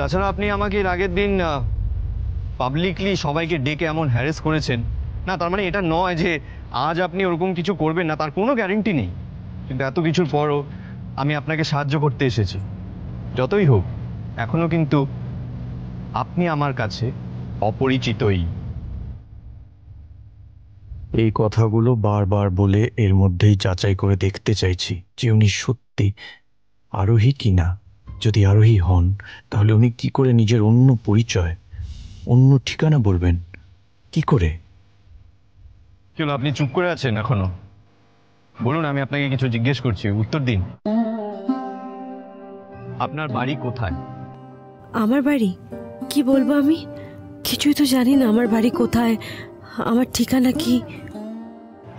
তাছাড়া আপনি আমাকে এর আগের দিন পাবলিকলি সবাইকে ডেকে এমন হ্যারেস করেছেন, না তার মানে এটা নয় যে আজ আপনি ওরকম কিছু করবেন না, তার কোনো গ্যারেন্টি নেই। কিন্তু এত কিছুর পরও আমি আপনাকে সাহায্য করতে এসেছি। যতই হোক এখনো কিন্তু আপনি আমার কাছে অপরিচিতই। এই কথাগুলো বারবার বলে এর মধ্যেই যাচাই করে দেখতে চাইছি যে উনি সত্যি আরোহী কিনা। যদি আরোহী হন তাহলে উনি কি করে নিজের অন্য পরিচয়, অন্য ঠিকানা বলবেন? কি করে? কেন আপনি চুপ করে আছেন এখনো? বলুন, আমি আপনাকে কিছু জিজ্ঞেস করছি, উত্তর দিন। আপনার বাড়ি কোথায়? আমার বাড়ি? কি বলবো আমি? কিছুই তো জানি না আমার বাড়ি কোথায়, আমার ঠিকানা কি।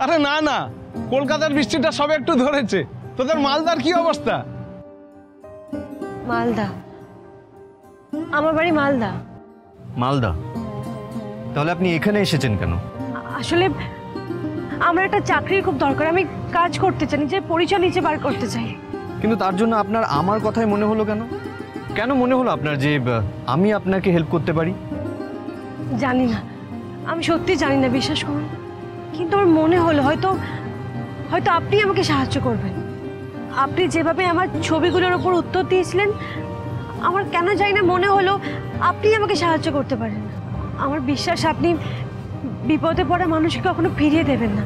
আরে না না, কলকাতার বৃষ্টিটা সব একটু ধরেছে। তোদের মালদার কি অবস্থা? মালদা? আমার বাড়ি মালদা। মালদা? তাহলে আপনি এখানে এসেছেন কেন? আসলে আমার একটা চাকরির খুব দরকার, আমি কাজ করতে চাই, নিজের পরিচয় নিচে বার করতে চাই। কিন্তু তার জন্য আপনার আমার কথাই মনে হলো কেন? কেন মনে হলো আপনার যে আমি আপনাকে হেল্প করতে পারি? জানি না, আমি সত্যি জানি না, বিশ্বাস করুন। কিন্তু আমার মনে হলো হয়তো হয়তো আপনি আমাকে সাহায্য করবেন। আপনি যেভাবে আমার ছবিগুলোর উপর উত্তর দিয়েছিলেন, আমার কেন জানি না মনে হলো আপনি আমাকে সাহায্য করতে পারেন। আমার বিশ্বাস আপনি বিপদে পড়া মানুষকে কখনো ফিরিয়ে দেবেন না।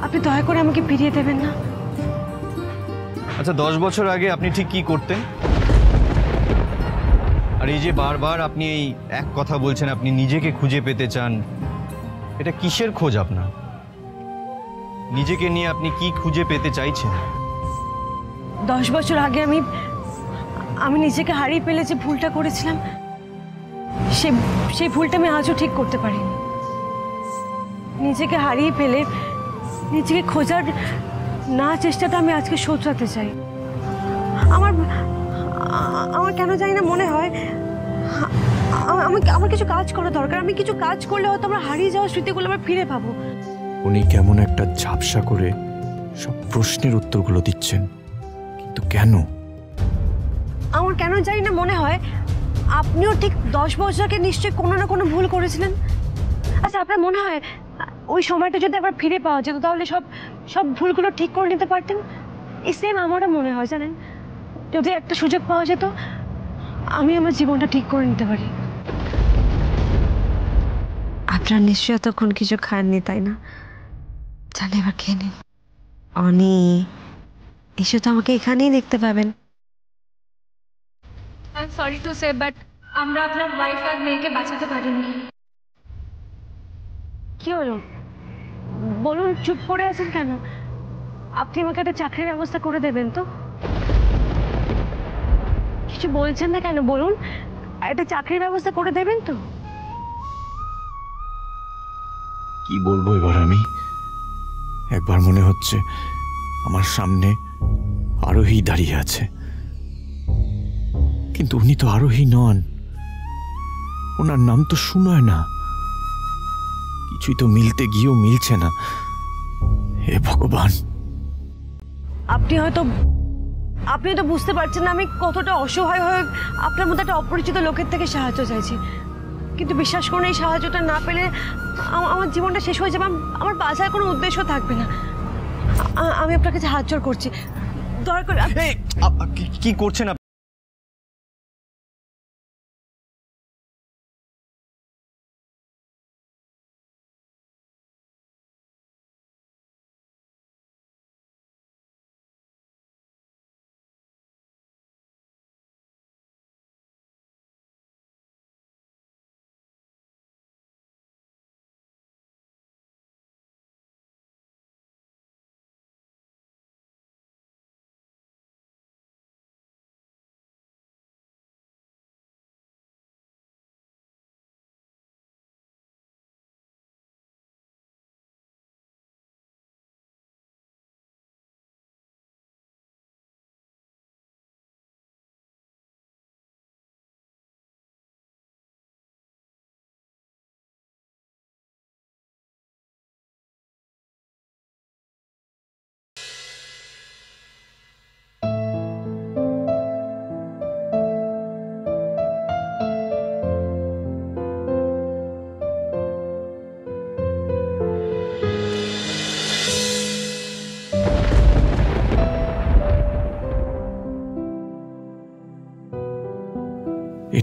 আপনি দয়া করে আমাকে ফিরিয়ে দেবেন না। আচ্ছা, 10 বছর আগে আপনি ঠিক কি করতেন? আর এই যে বারবার আপনি এই এক কথা বলছেন, আপনি নিজেকে খুঁজে পেতে চান, এটা কিসের খোঁজ আপনার? নিজেকে নিয়ে আপনি কি খুঁজে পেতে চাইছেন? 10 বছর আগে আমি নিজেকে হারিয়ে ফেলে যে ভুলটা করেছিলাম, সেই ভুলটা আমি আজও ঠিক করতে পারিনি। নিজেকে হারিয়ে ফেলে নিজেকে খোঁজার না চেষ্টাটা আমি আজকে শোধরাতে চাই। আমার আমার কেন জানি না মনে হয় আমার কিছু কাজ করা দরকার। আমি কিছু কাজ করলে হয়তো আমার হারিয়ে যাওয়া স্মৃতিগুলো আবার ফিরে পাবো। উনি কেমন একটা ঝাপসা করে সব প্রশ্নের উত্তরগুলো দিচ্ছেন, কিন্তু কেন? আমার কেন জানি না মনে হয় আপনিও ঠিক 10 বছর আগে নিশ্চয়ই কোনো না কোনো ভুল করেছিলেন। আচ্ছা, আপনার মনে হয় ওই সময়টা যদি আবার ফিরে পাওয়া যেত তাহলে সব সব ভুলগুলো ঠিক করে নিতে পারতেন? এই সেম আমারও মনে হয়, জানেন, যদি একটা সুযোগ পাওয়া যেত আমি আমার জীবনটা ঠিক করে নিতে পারি। আপনার নিশ্চয়ই এতক্ষণ কিছু খাননি, তাই না? জানি, এবার খেয়ে নিন। অনি, এসে তো আমাকে এখানেই দেখতে পাবেন। I am sorry to say, but আমরা আপনার ওয়াইফ আর মেয়েকে বাঁচাতে পারিনি। কি হলো বলুন, চুপ করে আছেন কেন? আপনি আমাকে একটা চাকরির ব্যবস্থা করে দেবেন তো? কিছু বলছেন না কেন বলুন, একটা চাকরির ব্যবস্থা করে দেবেন তো? কি বলবো এবার আমি? একবার মনে হচ্ছে আমার সামনে আরোহী দাঁড়িয়ে আছে, কিন্তু উনি তো আরোহী নন। ওনার নাম তো সুনয় না। কিছুই তো মিলতে গিয়েও মিলছে না। হে ভগবান! আপনি হয়তো বুঝতে পারছেন না আমি কতটা অসহায় হয়ে আপনার মধ্যে একটা অপরিচিত লোকের থেকে সাহায্য চাইছি। কিন্তু বিশ্বাস করুন, এই সাহায্যটা না পেলে আমার জীবনটা শেষ হয়ে যাবে। আমার বাঁচার কোনো উদ্দেশ্য থাকবে না। আমি আপনার কাছে হাত জোড় করছি, দয়া করে। কি করছেন আপনি?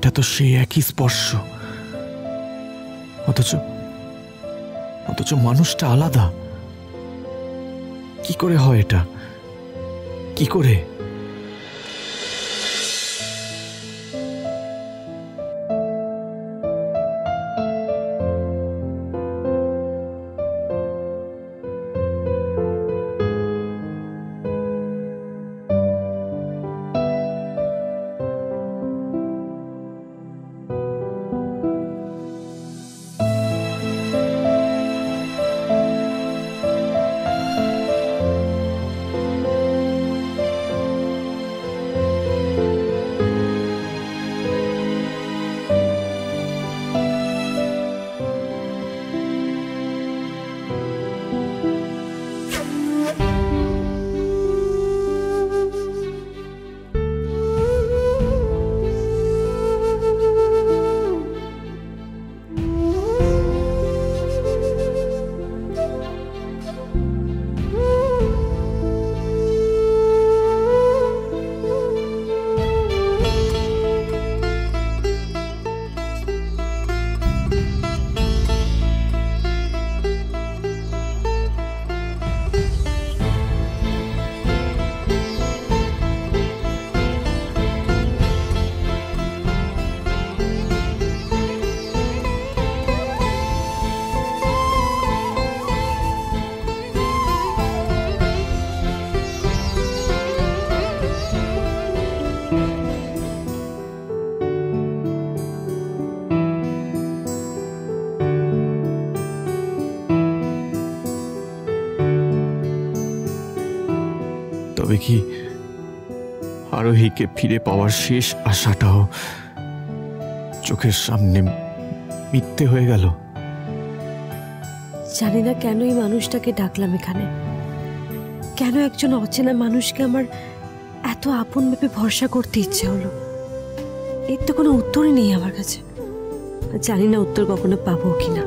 এটা তো সেই একই স্পর্শ, অথচ অথচ মানুষটা আলাদা। কি করে হয় এটা? কি করে? তবে কি আরোহীকে ফিরে পাওয়ার শেষ আশাটাও চোখের সামনে মিথ্যে হয়ে গেল? জানি না কেন এই মানুষটাকে ডাকলাম এখানে, কেন একজন অচেনা মানুষকে আমার এত আপন ভেবে ভরসা করতে ইচ্ছে হলো। এর তো কোনো উত্তরই নেই আমার কাছে, জানি না উত্তর কখনো পাবো কিনা।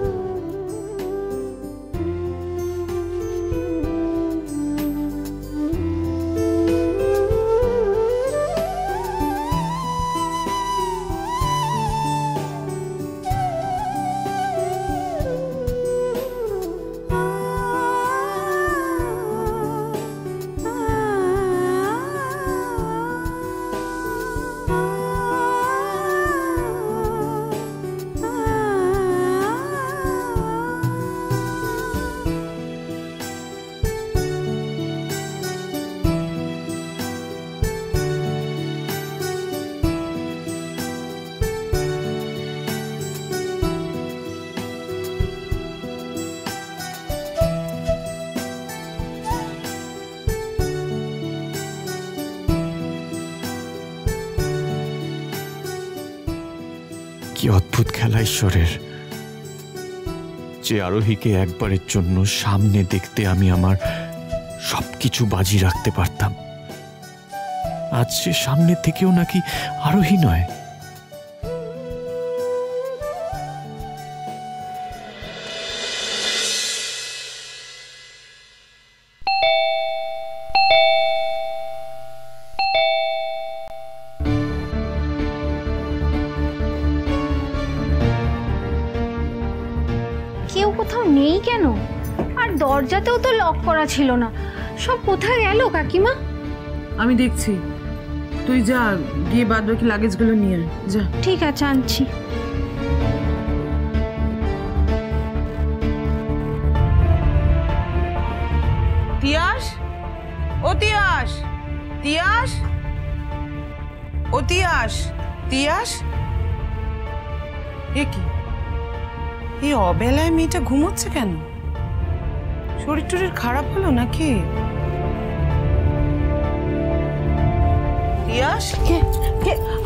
কি অদ্ভুত খেলা ঈশ্বরের, যে আরোহীকে একবারের জন্য সামনে দেখতে আমি আমার সবকিছু বাজি রাখতে পারতাম, আজ সে সামনে থেকেও নাকি আরোহী নয়। কেউ কোথাও নেই কেন? আর দরজাতেও তো লক করা ছিল না, সব কোথায় গেল কাকিমা? আমি দেখছি, তুই যা গিয়ে বাদ বাকি লাগেজগুলো নিয়ে আয়, যা। ঠিক আছে, আনছি। তিয়াস, ও তিয়াস, তিয়াস, ও তিয়াস, তিয়াস। এ কি, এই অবেলায় মেয়েটা ঘুমোচ্ছে কেন? শরীর টরীর খারাপ হলো নাকি? তিয়াস,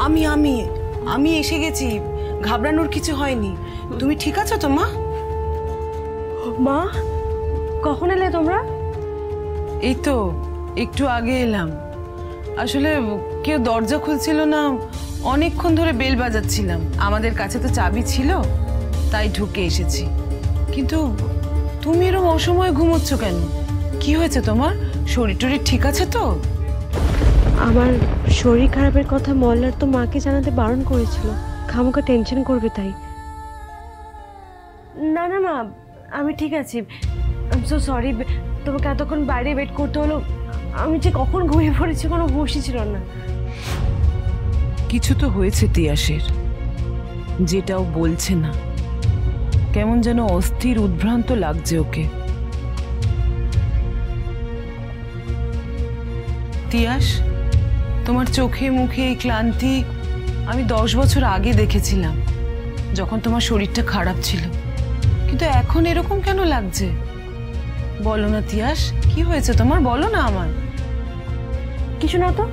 আমি আমি আমি এসে গেছি, ঘাবড়ানোর কিছু হয়নি। তুমি ঠিক আছো তো মা? মা, কখন এলে তোমরা? এই তো একটু আগে এলাম। আসলে কেউ দরজা খুলছিল না, অনেকক্ষণ ধরে বেল বাজাচ্ছিলাম। আমাদের কাছে তো চাবি ছিল, তাই ঢুকে এসেছি। কিন্তু তুমি এরকম অসময়ে ঘুমোচ্ছ কেন? কি হয়েছে তোমার? শরীর টরীর ঠিক আছে তো? আমার শরীর খারাপের কথা মল্লার তো মাকে জানাতে বারণ করেছিল। খামোকা টেনশন করবে তাই। না না মা, আমি ঠিক আছি। আই এম সো সরি, তোমাকে এতক্ষণ বাইরে ওয়েট করতে হলো। আমি যে কখন ঘুমিয়ে পড়েছি কোনো হুঁশই ছিল না। কিছু তো হয়েছে তিয়াসের, যেটাও বলছে না। কেমন যেন অস্থির উদ্ভ্রান্ত লাগছে ওকে। তিয়াস, তোমার চোখে মুখে এই ক্লান্তি আমি 10 বছর আগে দেখেছিলাম, যখন তোমার শরীরটা খারাপ ছিল। কিন্তু এখন এরকম কেন লাগছে? বলো না তিয়াস, কি হয়েছে তোমার? বলো না আমার। কিছু না তো,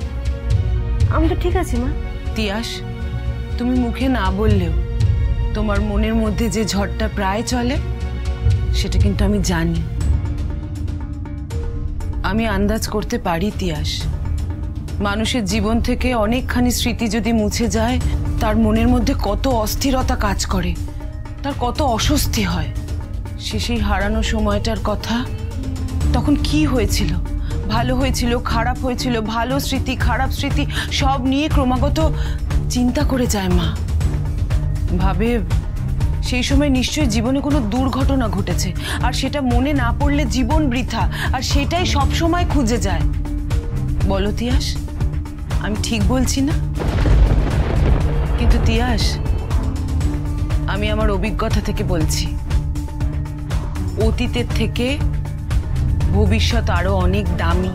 আমি তো ঠিক আছি মা। তিয়াস, তুমি মুখে না বললেও তোমার মনের মধ্যে যে ঝড়টা প্রায় চলে, সেটা কিন্তু আমি জানি। আমি আন্দাজ করতে পারি তিয়াস, মানুষের জীবন থেকে অনেকখানি স্মৃতি যদি মুছে যায়, তার মনের মধ্যে কত অস্থিরতা কাজ করে, তার কত অস্বস্তি হয়। সেই হারানো সময়টার কথা, তখন কি হয়েছিল, ভালো হয়েছিল, খারাপ হয়েছিল, ভালো স্মৃতি, খারাপ স্মৃতি সব নিয়ে ক্রমাগত চিন্তা করে যায় মা। ভাবে সেই সময় নিশ্চয়ই জীবনে কোনো দুর্ঘটনা ঘটেছে, আর সেটা মনে না পড়লে জীবন বৃথা, আর সেটাই সব সময় খুঁজে যায়। বলো তিয়াস, আমি ঠিক বলছি না? কিন্তু তিয়াস, আমি আমার অভিজ্ঞতা থেকে বলছি, অতীতের থেকে ভবিষ্যৎ আরো অনেক দামি।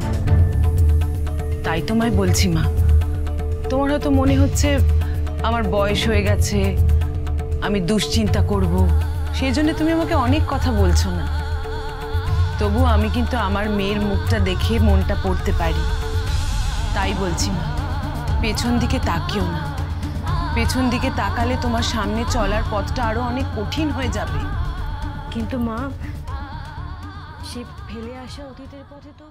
তাই তোমায় বলছি মা, তোমার হয়তো মনে হচ্ছে আমার বয়স হয়ে গেছে, আমি দুশ্চিন্তা করব, সেই জন্য তুমি আমাকে অনেক কথা বলছো না। তবু আমি কিন্তু আমার মেয়ের মুখটা দেখে মনটা পড়তে পারি। তাই বলছি মা, পেছন দিকে তাকিও না। পেছন দিকে তাকালে তোমার সামনে চলার পথটা আরো অনেক কঠিন হয়ে যাবে। কিন্তু মা, সে ফেলে আসা অতীতের পথে তো